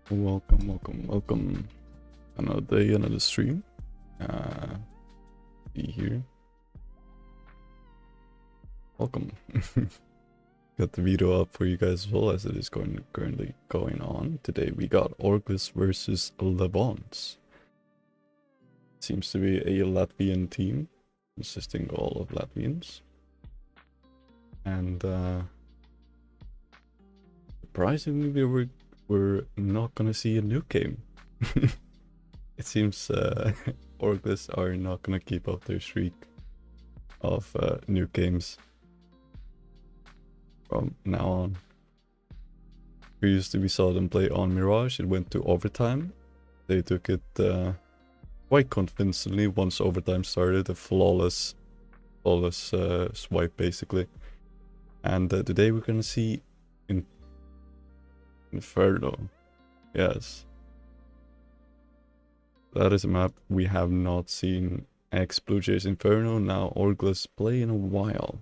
Welcome. Another day, another stream. Be here. Welcome. Got the video up for you guys as well as it is currently going on. Today we got Orgless versus LEVONCE. Seems to be a Latvian team, consisting all of Latvians. And surprisingly we're not gonna see a nuke game. It seems Orgless are not gonna keep up their streak of nuke games from now on. Previously we saw them play on Mirage, it went to overtime. They took it quite convincingly once overtime started, a flawless swipe basically. And today we're gonna see Inferno. Yes. That is a map we have not seen ex Blue Jays Inferno, now Orgless play in a while.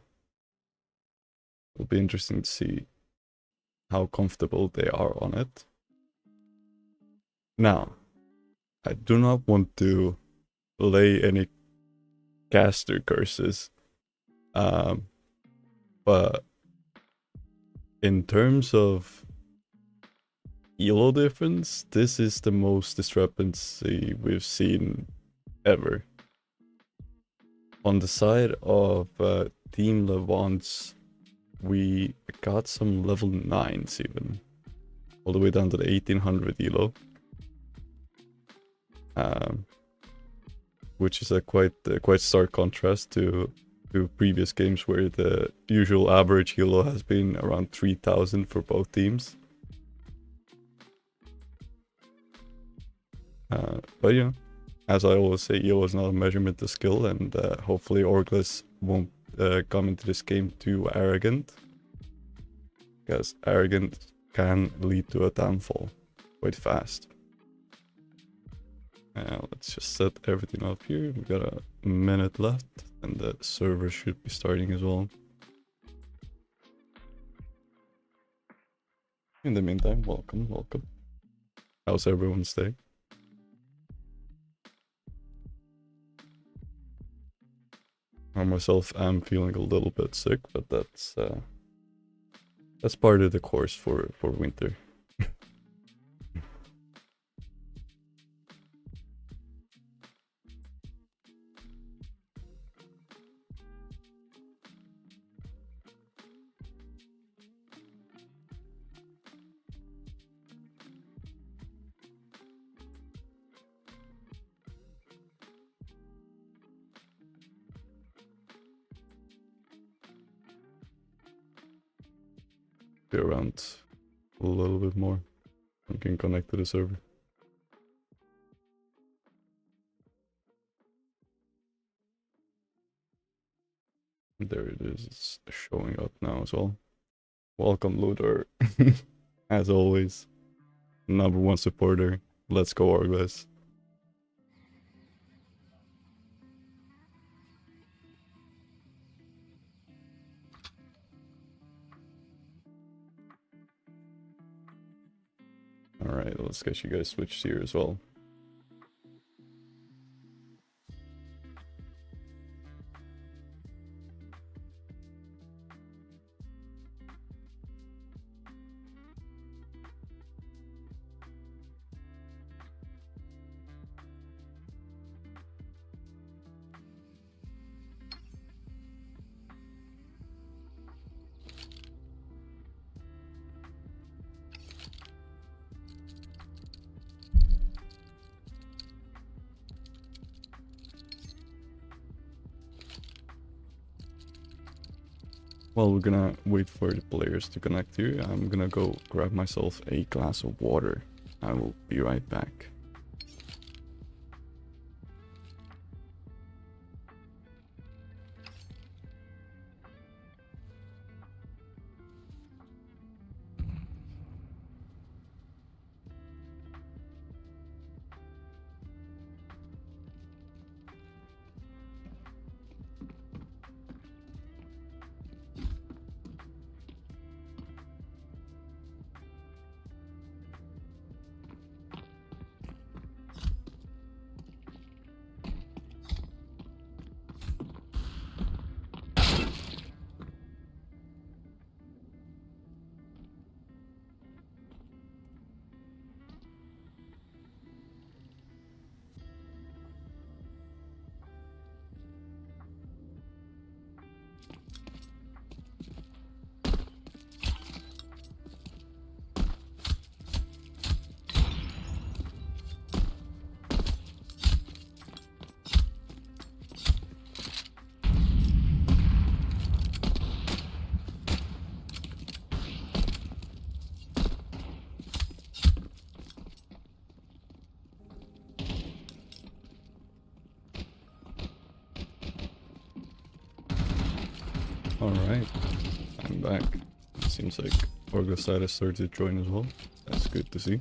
It'll be interesting to see how comfortable they are on it. Now, I do not want to lay any caster curses, but in terms of elo difference, this is the most discrepancy we've seen ever. On the side of Team LEVONCE, we got some level 9s even, all the way down to the 1800 elo, which is a quite stark contrast to previous games where the usual average elo has been around 3000 for both teams. But yeah, as I always say, elo is not a measurement of skill, and hopefully Orgless won't come into this game too arrogant, because arrogance can lead to a downfall quite fast. Let's just set everything up here. We got a minute left and the server should be starting as well. In the meantime, welcome. How's everyone's day? I myself am feeling a little bit sick, but that's part of the course for winter. Be around a little bit more. I can connect to the server. There it is, it's showing up now as well. Welcome, Luthor. As always, #1 supporter. Let's go, Orgless. Alright, let's get you guys switched here as well. Well, we're gonna wait for the players to connect here. I'm gonna go grab myself a glass of water. I will be right back. Alright, I'm back. Seems like Orgless has started to join as well. That's good to see.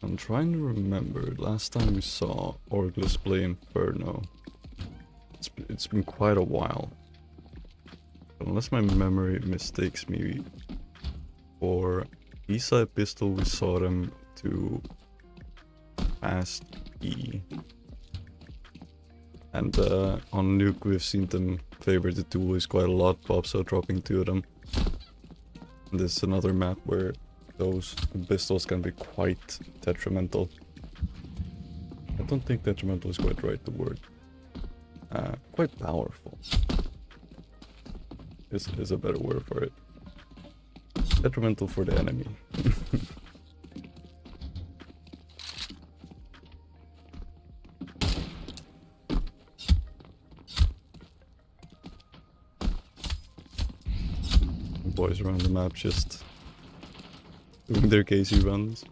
I'm trying to remember, last time we saw Orgless play Inferno. It's been quite a while. Unless my memory mistakes me, for ESEA pistol we saw them to fast E. And on Nuke we've seen them favor the duelies quite a lot, Bobso dropping 2 of them. And this is another map where those pistols can be quite detrimental. I don't think detrimental is quite right, the word. Quite powerful is a better word for it. Detrimental for the enemy. Boys around the map just doing their Casey runs.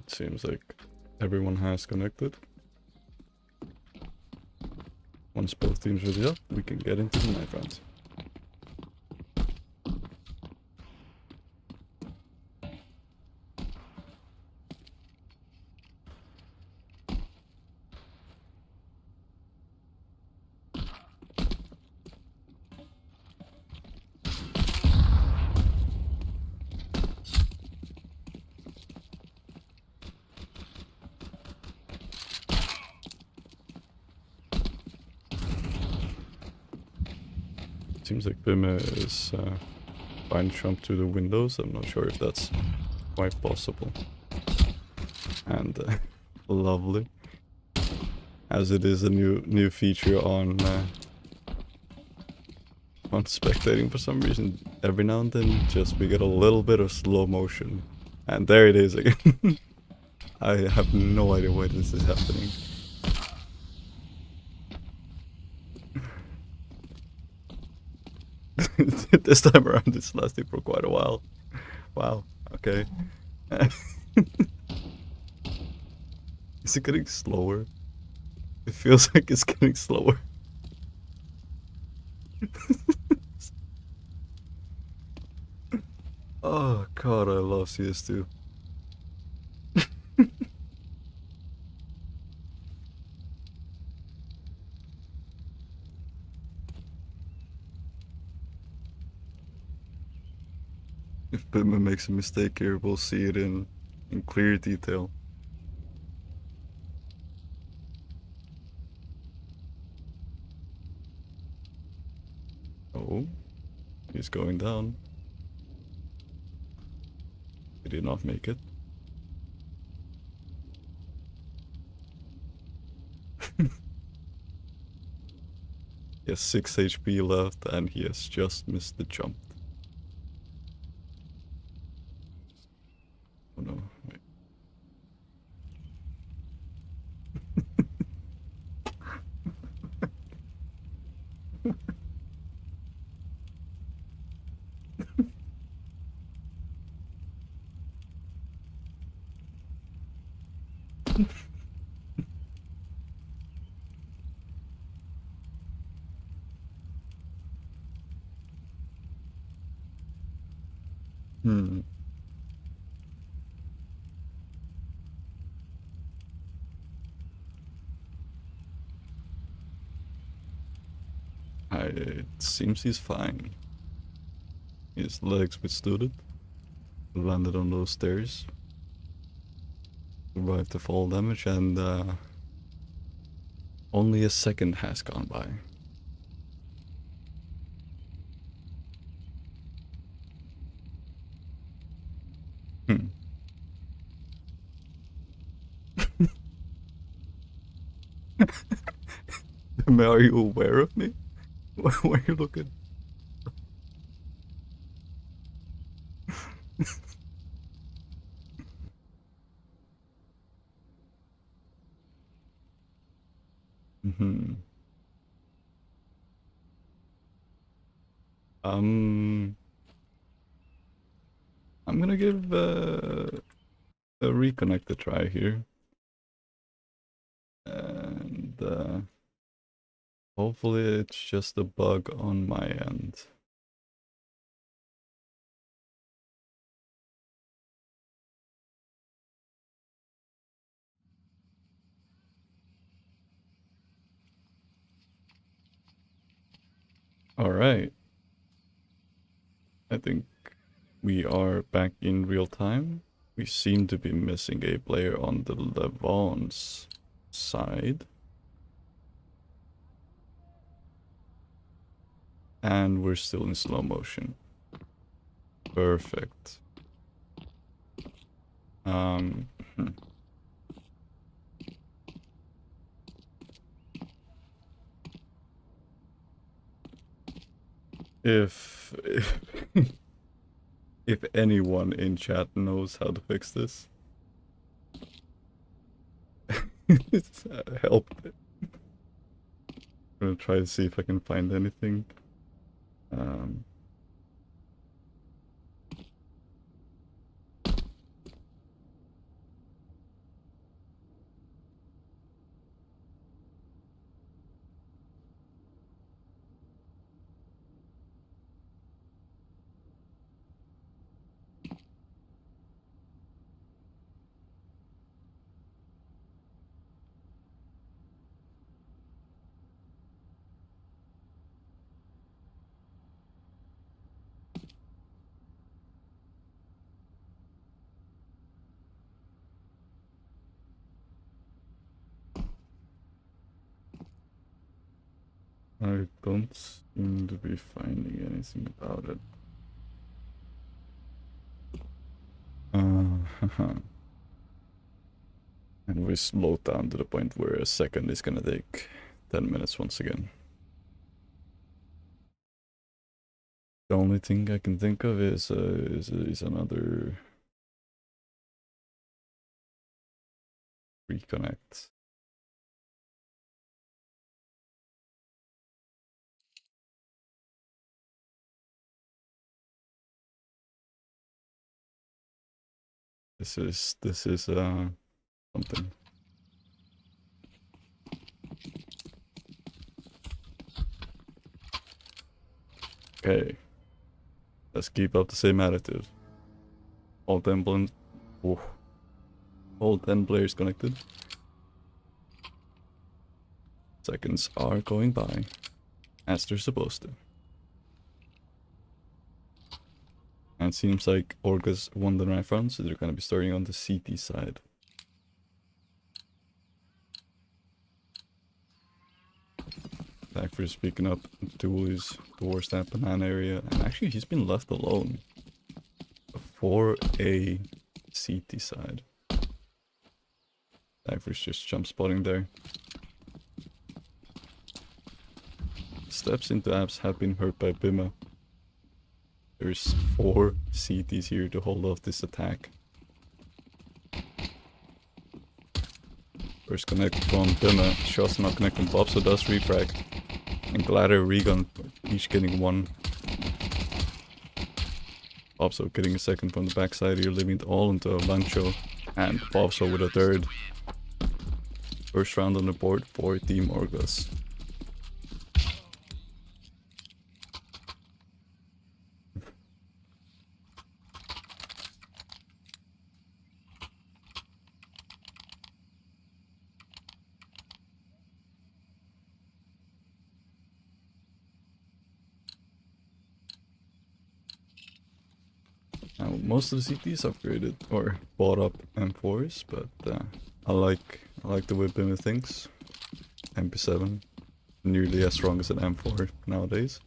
Seems like everyone has connected. Once both teams ready up, we can get into the knife rounds. Seems like Pima is trying to jump through the windows. I'm not sure if that's quite possible. And lovely, as it is a new feature on spectating for some reason. Every now and then, we get a little bit of slow motion, and there it is again. I have no idea why this is happening. This time around it's lasting for quite a while. Wow, okay. Is it getting slower? It feels like it's getting slower. Oh god, I love CS2. If Bitman makes a mistake here, we'll see it in clear detail. Oh, he's going down. He did not make it. He has 6 HP left and he has just missed the jump. Oh no, wait. Hmm. It seems he's fine. His legs withstood it. Landed on those stairs. Survived the fall damage, and only a second has gone by. Are you aware of me? Why are you looking? Mm-hmm. I'm gonna give a reconnect a try here. And hopefully it's just a bug on my end. Alright. I think we are back in real time. We seem to be missing a player on the LEVONCE side. And we're still in slow motion. Perfect. Hmm. If if anyone in chat knows how to fix this, help. I'm gonna try to see if I can find anything. I don't seem to be finding anything about it. And we slowed down to the point where a second is gonna take 10 minutes once again. The only thing I can think of is another reconnect. This is something. Okay. Let's keep up the same attitude. All 10 all 10 players connected. Seconds are going by as they're supposed to. And it seems like Orgless won the knife round, so they're gonna be starting on the CT side. Dagfer's picking up Dooley's towards that banana area, and actually he's been left alone for a CT side. Dagfer's just jump spotting there. Steps into abs have been hurt by Bima. There's 4 CTs here to hold off this attack. First connect from Bima, shots not connecting, Bobso does refrag. And Gladder, Regan, each getting 1. Bobso getting a second from the backside here, leaving it all into Lancho. And Bobso with a third. First round on the board for Team Orgless. most of the CTs upgraded or bought up M4s, but I like the way Bimmy thinks. MP7, nearly as strong as an M4 nowadays.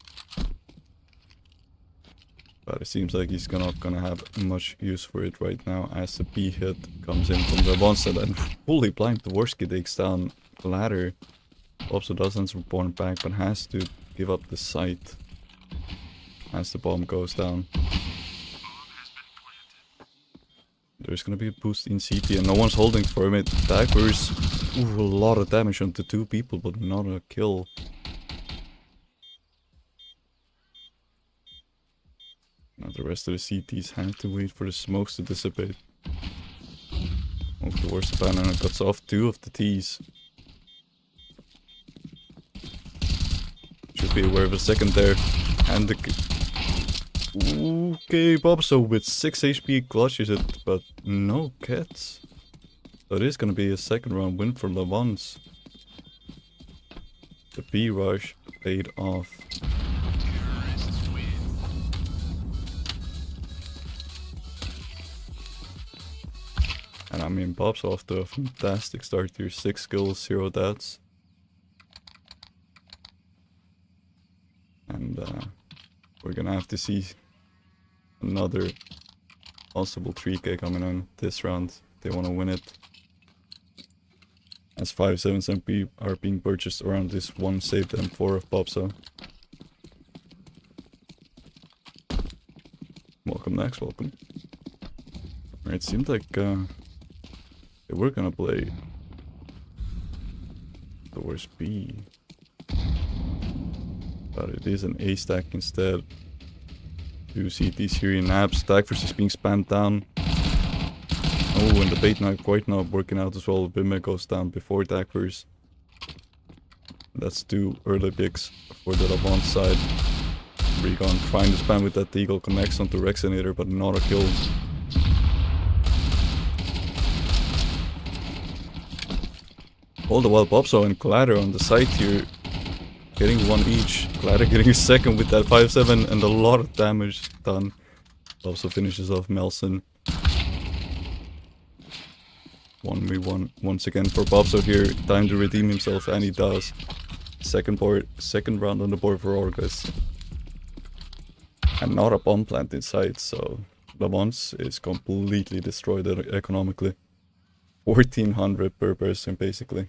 But it seems like he's not gonna have much use for it right now, as the B hit comes in from the LEVONCE and fully blind. Dvorsky takes down the ladder. Also doesn't reborn back, but has to give up the sight as the bomb goes down. There's gonna be a boost in CT and no one's holding for it. Daggers, a lot of damage onto 2 people, but not a kill. Now the rest of the CTs have to wait for the smokes to dissipate. Move towards the banana, cuts off 2 of the Ts. Should be aware of a second there. And the... Okay, Bobso with 6 HP clutches it, but no cats. So it is gonna be a second round win for LEVONCE. The B rush paid off. And I mean, Bob's off to a fantastic start here. 6 kills, 0 deaths. And we're gonna have to see another possible 3k coming on this round if they want to win it. As 5.7s MP are being purchased around this one saved M4 of Bobso. Welcome next, welcome. It seemed like they were gonna play towards B. But it is an A stack instead. 2 CTs here in abs. Dagfors is being spammed down. Oh, and the bait not quite not working out as well. Bimme goes down before Dagfors. That's 2 early picks for the LEVONCE side. Recon trying to spam with that eagle, connects onto Rexinator, but not a kill. All the while Bobso and Collider on the side here, getting 1 each. Collider getting a second with that 5.7 and a lot of damage done. Also finishes off Melson. 1v1 once again for Bobso here. Time to redeem himself, and he does. Second round on the board for Orgless. And not a bomb plant in sight, so LEVONCE is completely destroyed economically. 1400 per person basically.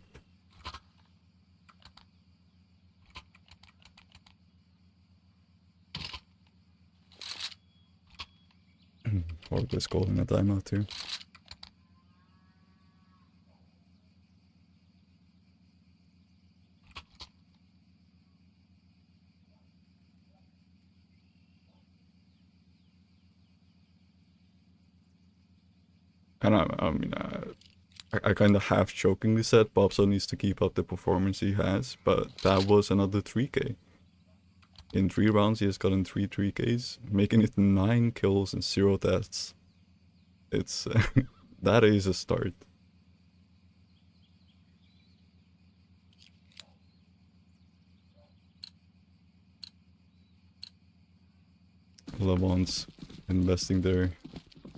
Orgless calling a timeout here. And I kind of half jokingly said Bobso needs to keep up the performance he has, but that was another 3k. In 3 rounds he has gotten 3 3ks, making it 9 kills and 0 deaths. It's that is a start. LEVONCE investing their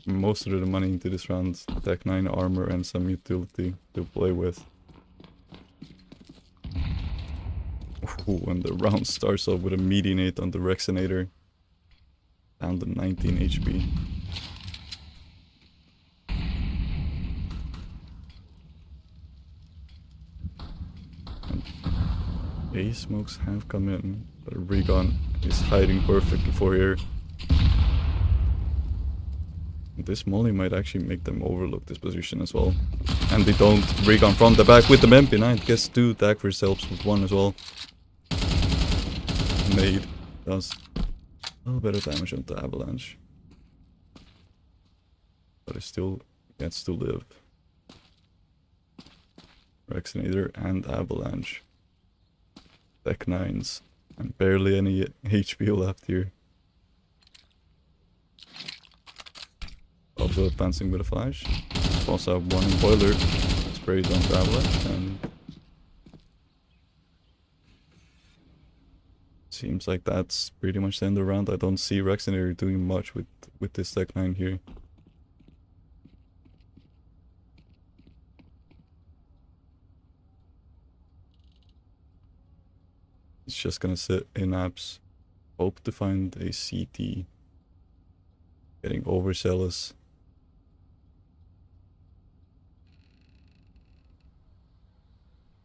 most of the money into this round. Tech 9 armor and some utility to play with. Ooh, and the round starts off with a medianate on the Rexinator. Down to 19 HP. And A smokes have come in, but Recon is hiding perfectly for here. This molly might actually make them overlook this position as well. And they don't. Recon from the back with the MP9. Gets 2. Dagfors helps with 1 as well. Nade does a little bit of damage on the Avalanche. But it still gets to live. Rexinator and Avalanche. Tech 9s. And barely any HP left here. Also advancing with a flash. Also have 1 boiler sprayed on the Avalanche, and seems like that's pretty much the end of the round. I don't see Rexinator doing much with with this Tech 9 here. It's just gonna sit in apps. Hope to find a CT. Getting overzealous.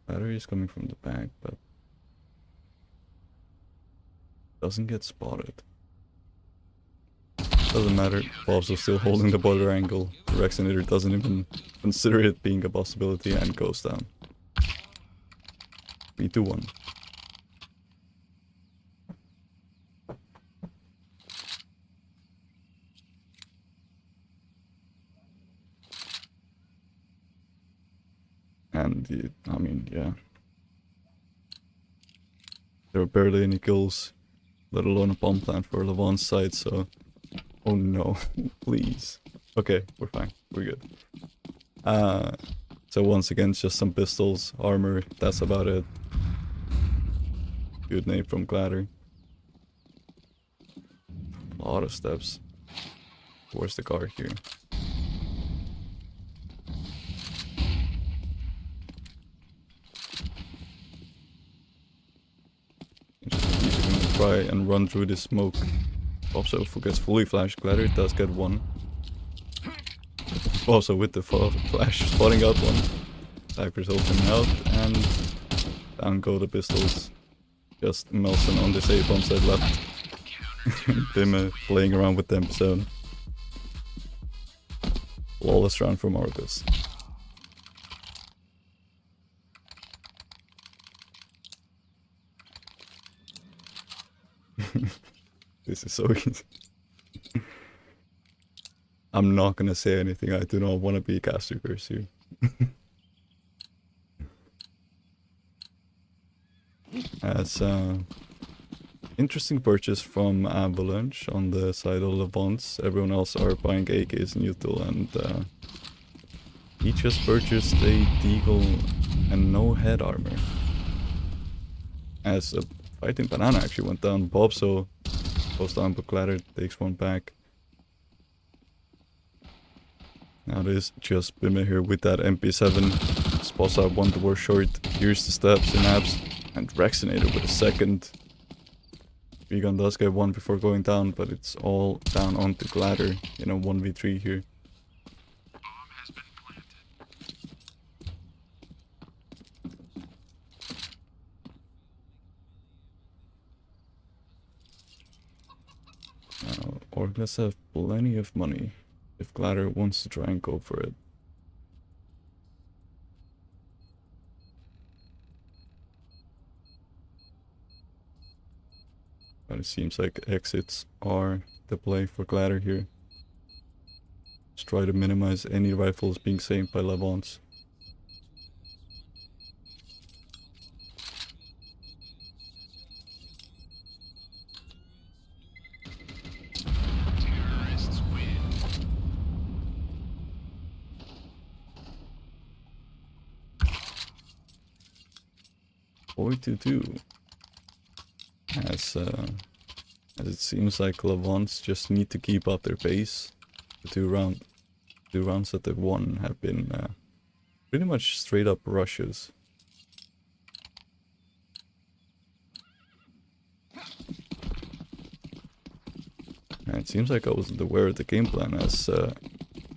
Battery is coming from the back, but doesn't get spotted. Doesn't matter. Bob's still holding the boiler angle. The Rexinator doesn't even consider it being a possibility and goes down. 3, 2, 1. And I mean, yeah. There were barely any kills, let alone a bomb plant for LEVONCE side, so... Oh no, please. Okay, we're fine. We're good. So once again, just some pistols, armor, that's about it. Good nade from Glatter. A lot of steps. Where's the car here? Just gonna try and run through this smoke. Also, if it gets fully flash Glatter, it does get one. Also, with the flash spotting out one. Cypher's opening out, and down go the pistols. Just Melson on this A-bomb side left. Bim playing around with them, so... Flawless round from Orgless. This is so easy. I'm not gonna say anything. I do not want to be caster curse here. As interesting purchase from Avalanche on the side of LEVONCE. Everyone else are buying AKs and util, and he just purchased a deagle and no head armor. As a fighting banana actually went down, Bob so goes down, but Glatter takes one back. Now it is just Bimmer here with that MP7. Spots out one door short, here's the steps in abs, and Rexinator with a second. Regan does get one before going down, but it's all down onto Glatter in a 1v3 here. Now, Orgless have plenty of money if Glatter wants to try and go for it. But it seems like exits are the play for Glatter here. Just try to minimize any rifles being saved by LEVONCE. As it seems like LEVONCE just need to keep up their pace. The two rounds that they've won have been pretty much straight up rushes. And it seems like I wasn't aware of the game plan, as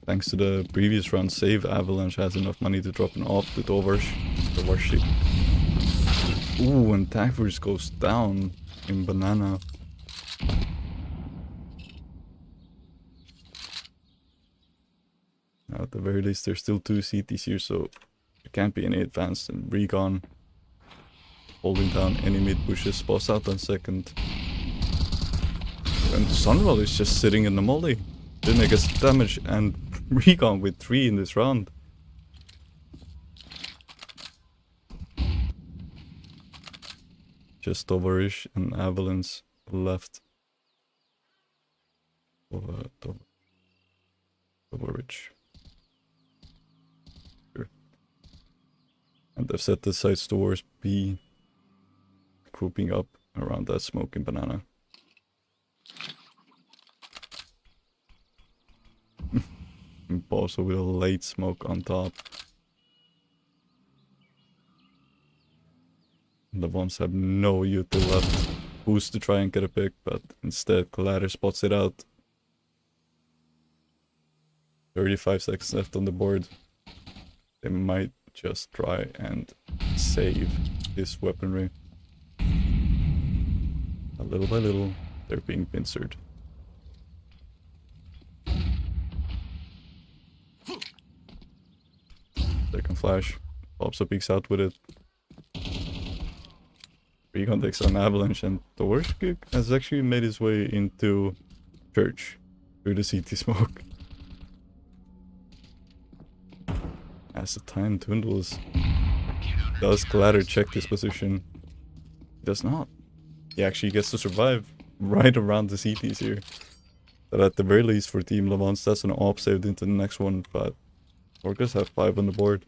thanks to the previous round save, Avalanche has enough money to drop an off to Tovarsh. Ooh, and Tagverse goes down in banana. Now at the very least there's still 2 CTs here, so there can't be any advance. And Recon holding down any mid pushes, spots out on second. And Sunwell is just sitting in the molly. Didn't make us damage, and Recon with 3 in this round. Just Tovarish and Avalanche left. Tovarich. Sure. And they've set the sights towards B, grouping up around that smoking banana. also with a late smoke on top. LEVONCE have no util left. Boost to try and get a pick, but instead Collider spots it out. 35 seconds left on the board. They might just try and save this weaponry. A little by little, they're being pincered. Second flash. Also peeks out with it. Recon takes on Avalanche, and the worst kick has actually made his way into Church through the CT smoke. As the time dwindles, does Collider check this position? He does not. He actually gets to survive right around the CTs here. But at the very least for Team LEVONCE, that's an op saved into the next one, but Orgless have 5 on the board.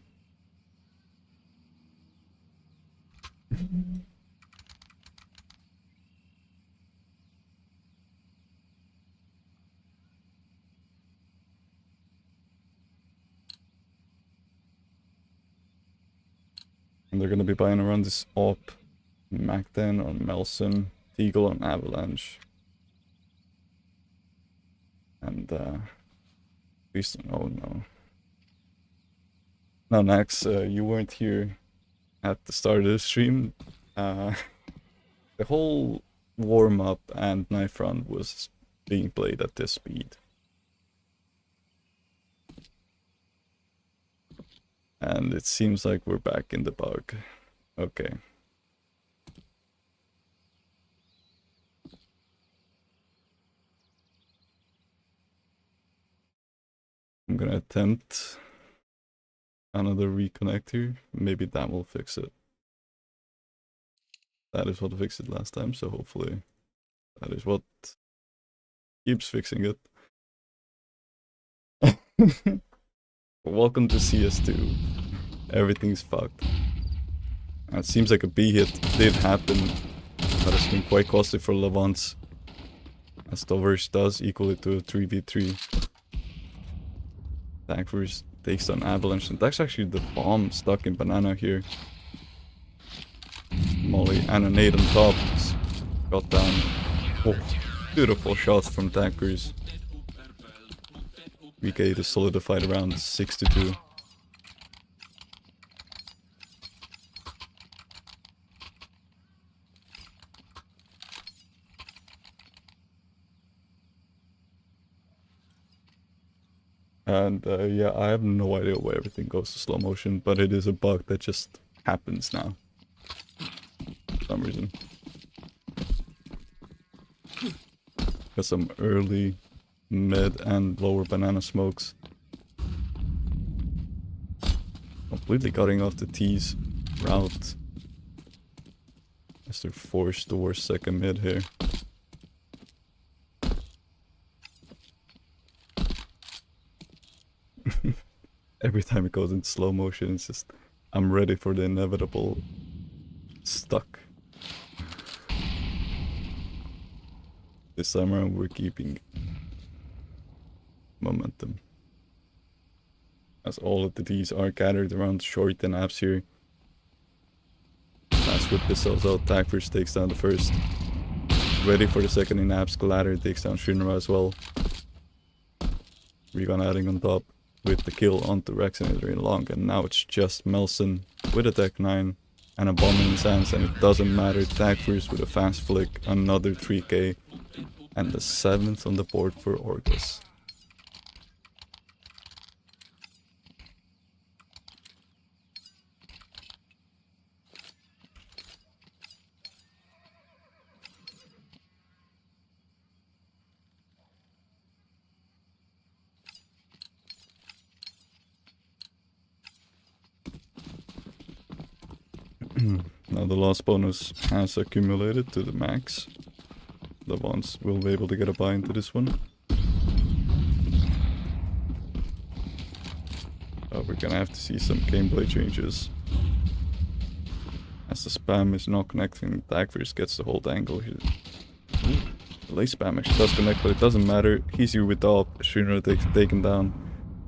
And they're gonna be buying around this op. Macden on Melson, Teagle on Avalanche. And oh no. Now Nax, you weren't here at the start of the stream. The whole warm-up and knife round was being played at this speed. And it seems like we're back in the bug. Okay. I'm gonna attempt another reconnect here. Maybe that will fix it. That is what fixed it last time, so hopefully that is what keeps fixing it. Welcome to CS2. Everything's fucked. And it seems like a B hit did happen, but it's been quite costly for LEVONCE, as Tovers does equal it to a 3v3. Thankfully takes on Avalanche, and that's actually the bomb stuck in Banana here. Molly and a nade on top. Got down. Oh, beautiful shot from Tankers. VK is solidified around 62. And yeah, I have no idea why everything goes to slow motion, but it is a bug that just happens now. For some reason. Got some early, mid, and lower banana smokes. Completely cutting off the T's route. As they're forced towards second mid here. Every time it goes in slow motion, it's just, I'm ready for the inevitable stuck. This time around we're keeping momentum. As all of the Ds are gathered around short and abs here. Last whip missiles out, Tag first takes down the first. Ready for the second in abs, Collider takes down Shinra as well. Recon adding on top with the kill onto Rexinator in long, and now it's just Melson with a Tech 9 and a bomb in his hands, and it doesn't matter. Tag first with a fast flick, another 3k, and the 7th on the board for Orgless. Now the loss bonus has accumulated to the max. LEVONCE will be able to get a buy into this one. We're gonna have to see some gameplay changes. As the spam is not connecting, Dagfirst gets the whole angle here. The late spam actually does connect, but it doesn't matter. He's here with the op. Shinra takes taken down.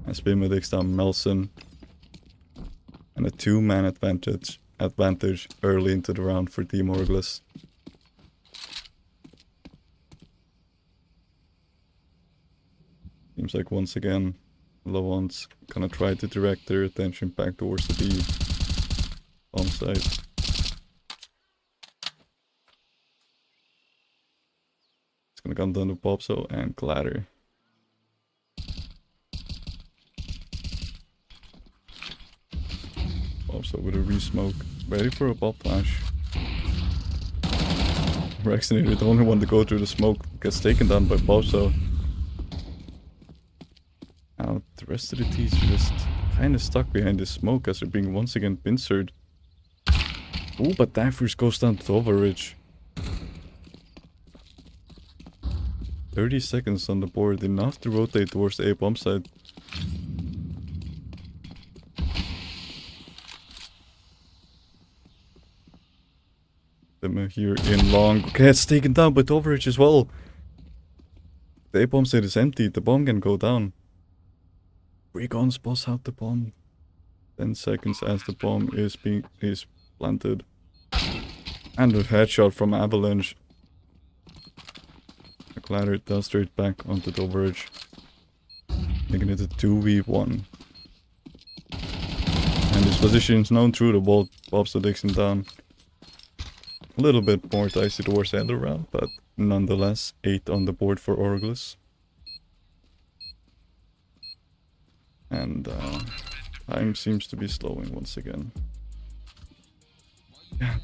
As Bima takes down Melson. And a 2-man advantage early into the round for Team Orgless. Seems like once again, LEVONCE gonna try to direct their attention back towards the B bomb site. It's gonna come down to Popso and Clatter. Popso with a re-smoke, ready for a pop flash. Rexinator, the only one to go through the smoke, gets taken down by Popso. Now the rest of the teams are just kind of stuck behind this smoke as they're being once again pincered. Ooh, but Divers goes down to overreach. 30 seconds on the board, enough to rotate towards the A bomb side. Them here in long. Okay, it's taken down by overreach as well. The A bomb side is empty, the bomb can go down. Recons boss out the bomb. 10 seconds as the bomb is planted. And a headshot from Avalanche. The Clatter does straight back onto the overage. Making it a 2v1. And his position is known through the wall. Popso takes him down. A little bit more dicey towards the end of the round, but nonetheless, 8 on the board for Orgless. And time seems to be slowing once again. Yeah.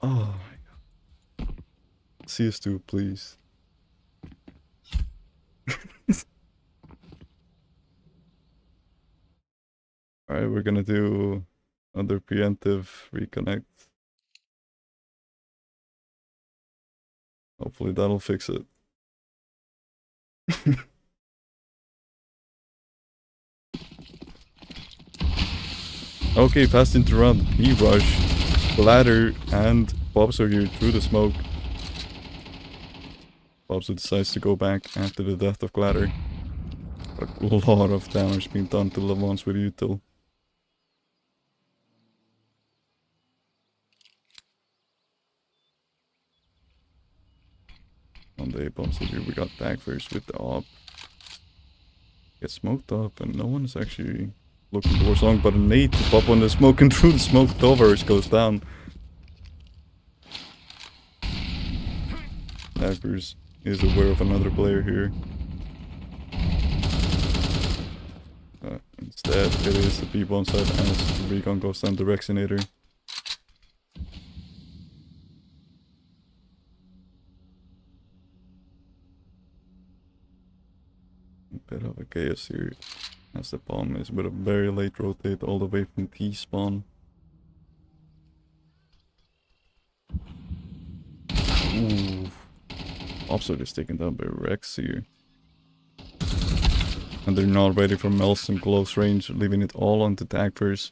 Oh my god. CS2, please. Alright, we're gonna do another preemptive reconnect. Hopefully that'll fix it. Okay, passed into round B rush. Ladder and Popso here through the smoke. Popso decides to go back after the death of Ladder. A lot of damage being done to LEVONCE with util. On the A bomb here we got Dagvers with the op. Get smoked up and no one is actually looking towards long, but a nade to pop on the smoke and through the smoke Tovers goes down. Dagvers is aware of another player here. Instead it is the B-bomb side as the recon goes down to Rexinator. Bit of a chaos here as the bomb is with a very late rotate all the way from T-spawn. Ooh. Also just taken down by Rex here. And they're not ready for Melson close range, leaving it all on the Dagvers.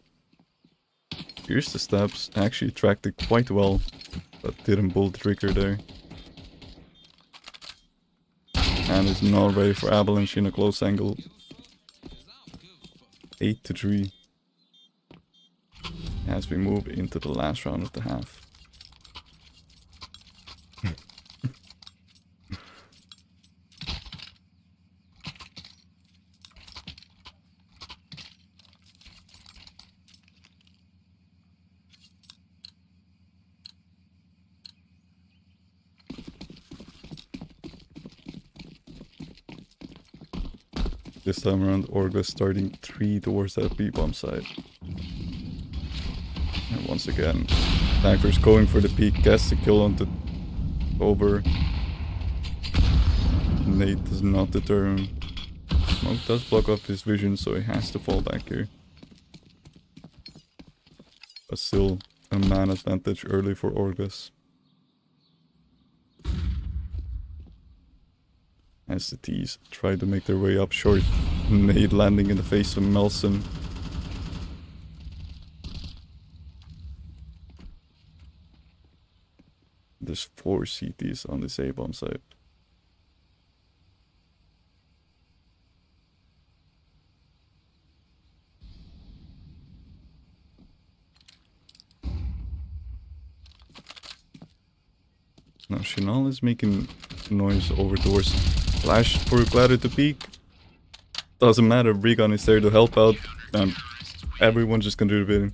Here's the steps, actually tracked it quite well, but didn't pull the trigger there. And is not ready for Avalanche in a close angle. 8-3. As we move into the last round of the half. This time around, Orgless starting 3 towards that B-bomb side. And once again, Dagvers going for the peak, gets the kill on the over. Nate does not deter him. Smoke does block off his vision, so he has to fall back here. But still, a man advantage early for Orgless. As the T's try to make their way up short, Nade landing in the face of Melson. There's 4 CTs on this A-bomb side. Now Chenal is making noise over doors. Flash for Glider to peek. Doesn't matter, Regan is there to help out. Everyone just contributing.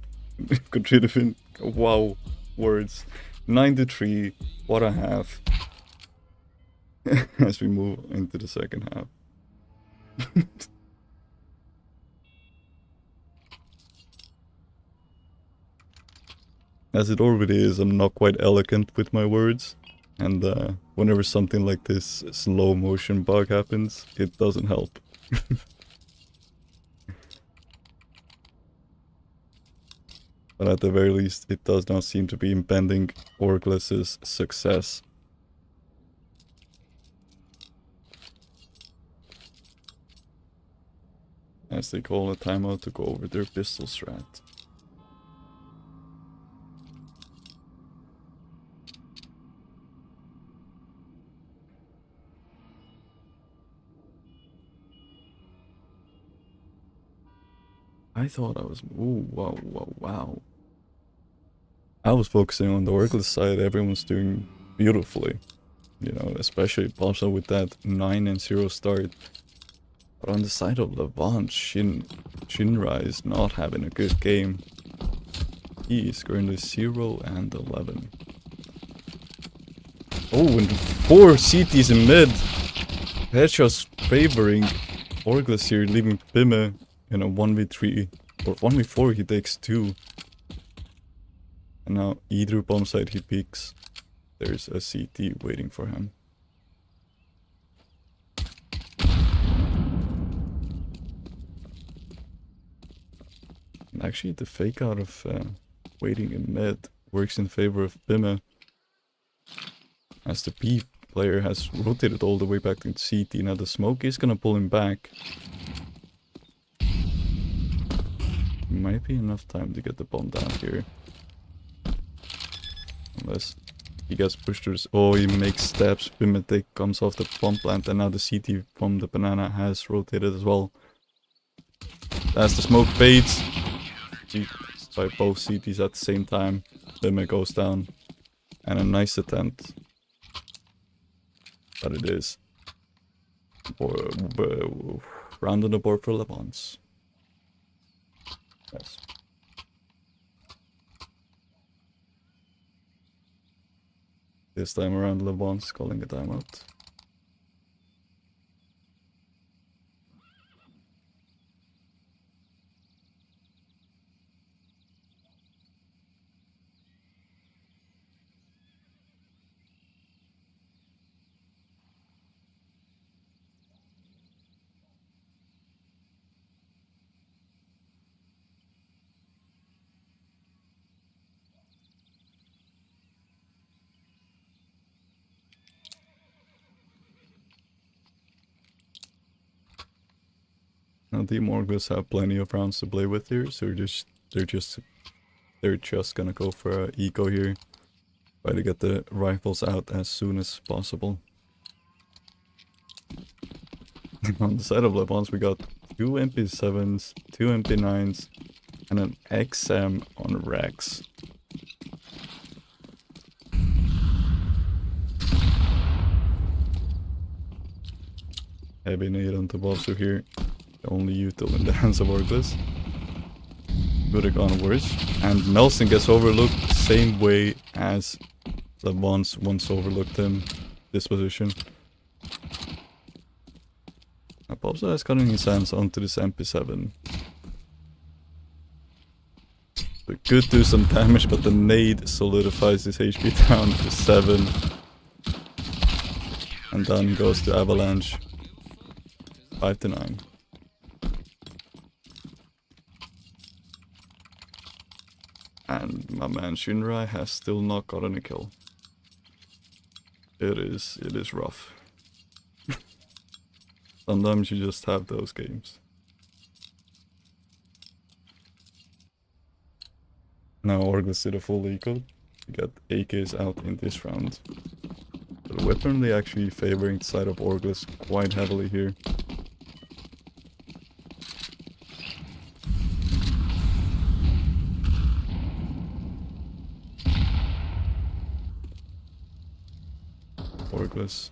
Contributing. Wow. Words. 93. What a half. As we move into the second half. As it already is, I'm not quite elegant with my words. And whenever something like this slow motion bug happens, it doesn't help. But at the very least, it does not seem to be impeding Orgless's success. As they call a timeout to go over their pistol strat. I thought I was... Ooh, wow, wow, wow. I was focusing on the Orgless side. Everyone's doing beautifully. You know, especially Popsa with that 9-0 start. But on the side of LEVONCE, Shinra is not having a good game. He is currently 0-11. Oh, and 4 CTs in mid. Headshots favoring Orgless here, leaving Pime in a 1v3. Or 1v4, he takes 2. And now either bomb side he peeks. There's a CT waiting for him. And actually the fake out of waiting in mid works in favor of Pime. As the B player has rotated all the way back to CT. Now the smoke is gonna pull him back. Might be enough time to get the bomb down here. Unless he gets pushed through. Oh, he makes steps. Pime comes off the bomb plant, and now the CT from the banana has rotated as well. As the smoke fades by both CTs at the same time, Pime goes down. And a nice attempt. But it is. Round on the board for LEVONCE. Yes. This time around, LEVONCE calling a timeout. Now Team Orgless have plenty of rounds to play with here, so they're just gonna go for a eco here. Try to get the rifles out as soon as possible. On the side of LEVONCE we got 2 MP7s, 2 MP9s, and an XM on Rex. Heavy nade on Tobasu here. The only util in the hands of Orgless. Could have gone worse. And Nelson gets overlooked same way as LEVONCE once overlooked him. This position. Now Popsa is cutting his hands onto this MP7. So could do some damage, but the nade solidifies his HP down to 7. And down goes to Avalanche. 5-9. And my man Shinra has still not gotten a kill. It is rough. Sometimes you just have those games. Now Orgless did a full eco. We got AKs out in this round. The weaponry actually favoring the side of Orgless quite heavily here. Orgless.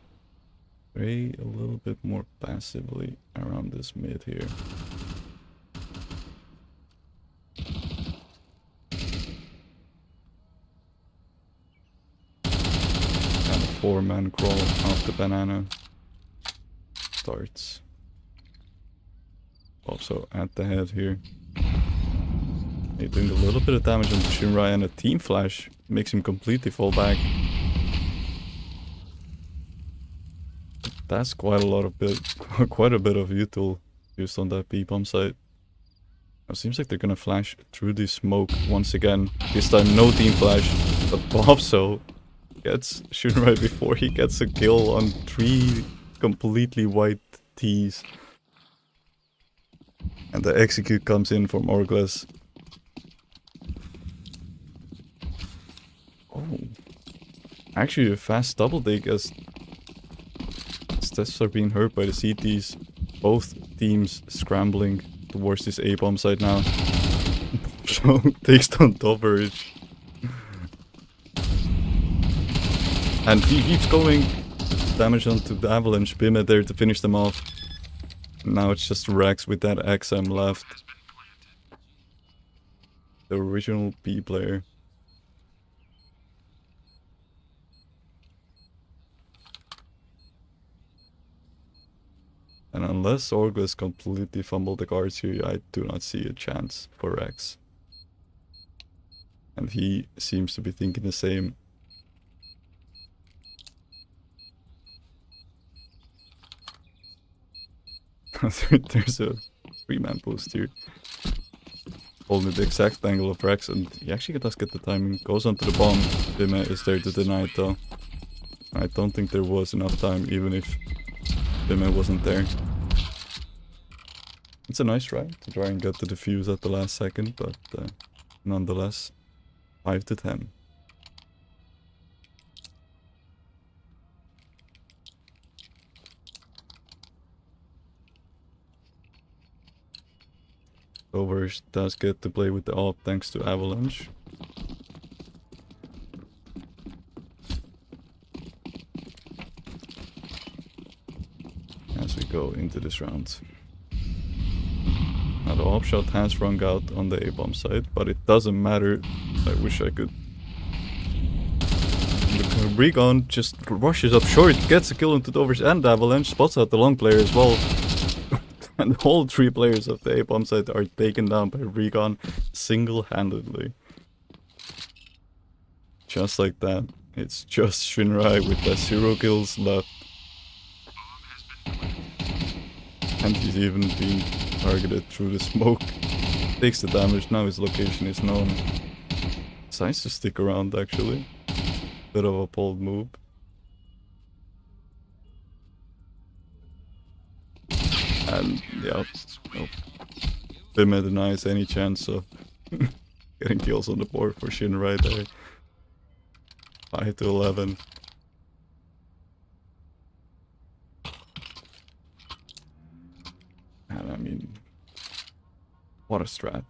Play a little bit more passively around this mid here. And a 4-man crawl off the banana starts. Also at the head here. They're doing a little bit of damage on the Shinrai, and a team flash makes him completely fall back. That's quite a bit of util used on that B-bomb site. It seems like they're gonna flash through the smoke once again. This time no team flash, but Bobso gets Shinrai before he gets a kill on 3 completely white T's. And the execute comes in from Orgless. Oh. Actually a fast double dig as Steps are being hurt by the CTs. Both teams scrambling towards this A-bomb site now. So takes down coverage. And he keeps going. Damage onto the Avalanche. Bimmet there to finish them off. Now it's just Rex with that XM left. The original B player. And unless Orgless completely fumbled the cards here, I do not see a chance for Rex. And he seems to be thinking the same. There's a 3-man boost here. Holding the exact angle of Rex, and he actually does get the timing. Goes onto the bomb. Bimmet is there to deny it though. I don't think there was enough time, even if Bimmet wasn't there. It's a nice try to try and get the defuse at the last second, but nonetheless, 5 to 10. Overs does get to play with the AWP thanks to Avalanche. As we go into this round. Now the AWP shot has rung out on the A-bomb side, but it doesn't matter. I wish I could. The Recon just rushes up short, gets a kill into the Overs and Avalanche, spots out the long player as well. And all 3 players of the A-bomb side are taken down by Recon single-handedly. Just like that. It's just Shinrai with the 0 kills left. And he's even being targeted through the smoke. Takes the damage, now his location is known. Decides to stick around actually. Bit of a bold move. And yeah, nope. Bimmet denies any chance of getting kills on the board for Shinrai there. 5 to 11. And I mean, what a strat.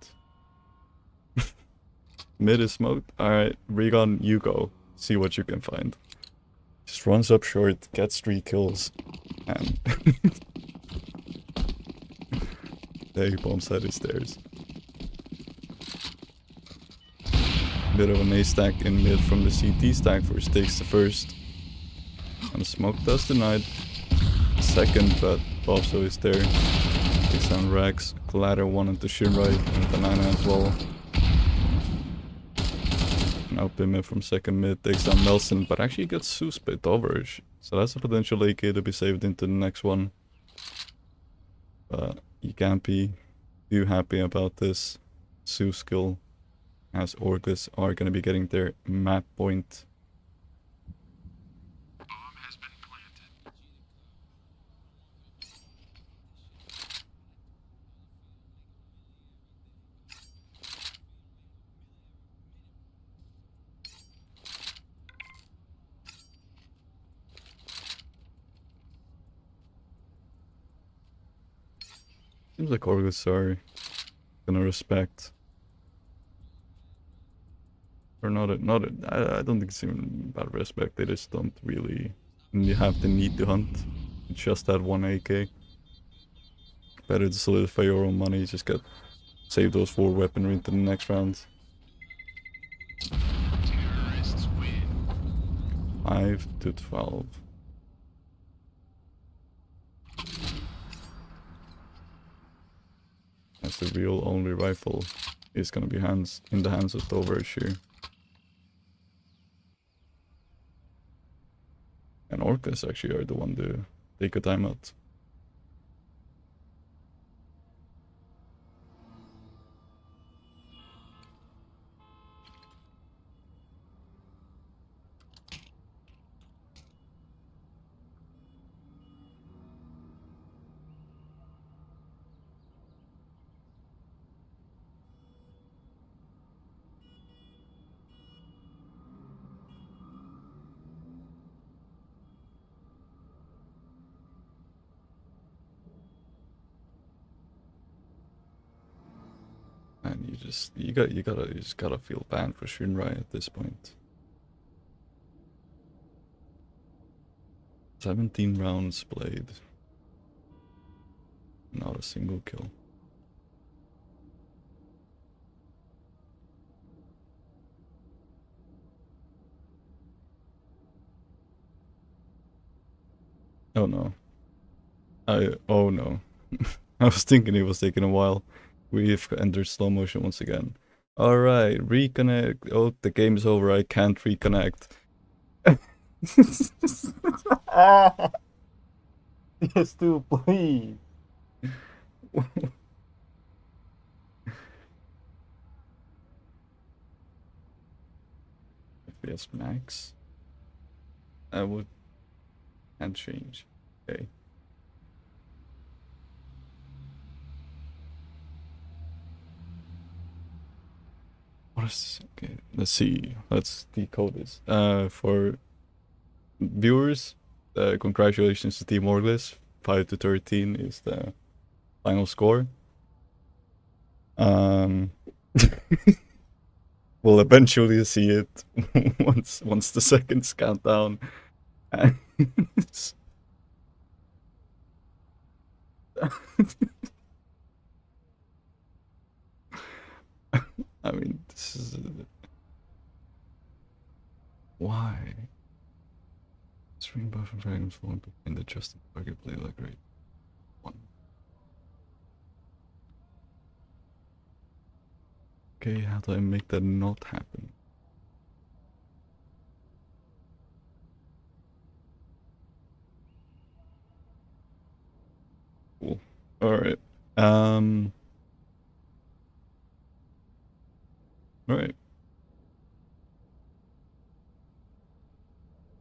Mid is smoked. Alright, Recon, you go. See what you can find. Just runs up short, gets 3 kills, and the A-bomb side is theirs. Bit of an A stack in mid from the CT stack for takes the first. And smoke does denied. Second, but Bobso is there. Takes down Rex, Clatter 1 into Shinrai, and Banana as well. Now Bimmet from second mid takes down Nelson, but actually gets Suspit overage. So that's a potential AK to be saved into the next one. But you can't be too happy about this. Su skill as Orgless are going to be getting their map point. Seems like Orgless are gonna respect. Or not, I don't think it's even about respect, they just don't really and you have the need to hunt. It's just that one AK. Better to solidify your own money, just get save those 4 weaponry into the next round. 5 to 12. As the real only rifle is gonna be in the hands of the overseer. And Orgless actually are the one to take a timeout. And you just gotta feel bad for Shinrai at this point. 17 rounds played. Not a single kill. Oh no. Oh no. I was thinking it was taking a while. We've entered slow motion once again. Alright, reconnect. Oh, the game's over. I can't reconnect. Yes, do, please. FPS max? I would can't change. Okay. What is okay? Let's see. Let's decode this. For viewers, congratulations to Team Orgless. 5 to 13 is the final score. We'll eventually see it once the seconds count down. I mean, this is why stream buff and dragons falling behind the Justin target play like great one. Okay, how do I make that not happen? Cool. All right. All right.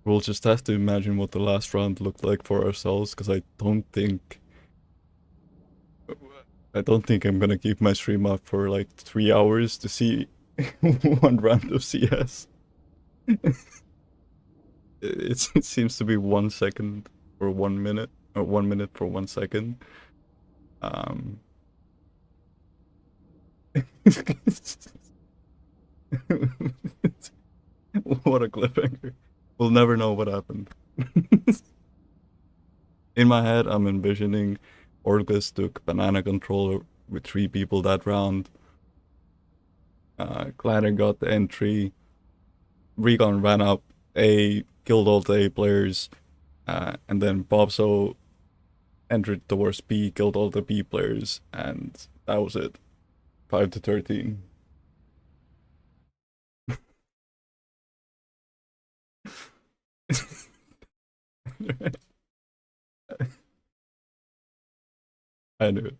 We'll just have to imagine what the last round looked like for ourselves, because I don't think I'm gonna keep my stream up for like 3 hours to see one round of CS. It seems to be 1 second for 1 minute, or 1 minute for 1 second. What a cliffhanger. We'll never know what happened. In my head, I'm envisioning Orgless took banana controller with 3 people that round. Gladder got the entry. Recon ran up A, killed all the A players, and then Bobso entered towards B, killed all the B players, and that was it. 5 to 13. I knew it.